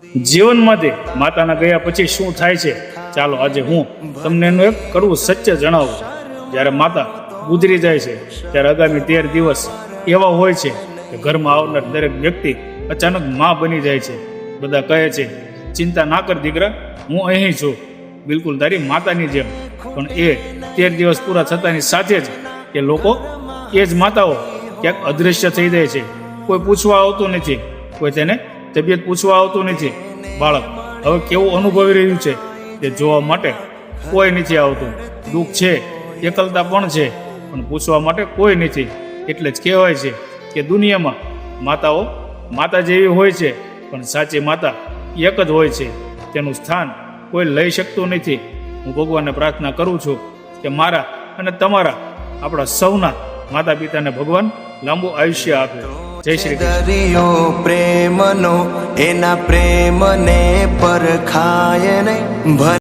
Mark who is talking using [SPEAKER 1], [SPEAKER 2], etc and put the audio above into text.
[SPEAKER 1] જીવનમાંથી માતાના ગયા પછી શું થાય છે, ચાલો આજે હું તમને એનું એક કડવું સત્ય જણાવું. જ્યારે માતા ગુજરી જાય છે ત્યારે આગામી 13 દિવસ એવા હોય છે કે ઘરમાં આવનાર દરેક વ્યક્તિ અચાનક માં બની જાય છે. બધા કહે છે, ચિંતા ના કર દીકરા, હું અહીં છું, બિલકુલ તારી માતાની જેમ. પણ એ 13 દિવસ પૂરા થતાની સાથે જ એ લોકો, એ જ માતાઓ ક્યાંક અદૃશ્ય થઈ જાય છે. કોઈ પૂછવા આવતું નથી, કોઈ તેને તબિયત પૂછવા આવતું નથી. બાળક હવે કેવું અનુભવી રહ્યું છે તે જોવા માટે કોઈ નથી આવતું. દુઃખ છે, એકલતા પણ છે, પણ પૂછવા માટે કોઈ નથી. એટલે જ કહેવાય છે કે દુનિયામાં માતાઓ માતા જેવી હોય છે, પણ સાચી માતા એક જ હોય છે. તેનું સ્થાન કોઈ લઈ શકતું નથી. હું ભગવાનને પ્રાર્થના કરું છું કે મારા અને તમારા, આપણા સૌના માતા પિતાને ભગવાન લાંબુ આયુષ્ય આપે. જય શ્રી કૃષ્ણ.
[SPEAKER 2] પ્રેમનો એના પ્રેમને પરખાય નહીં.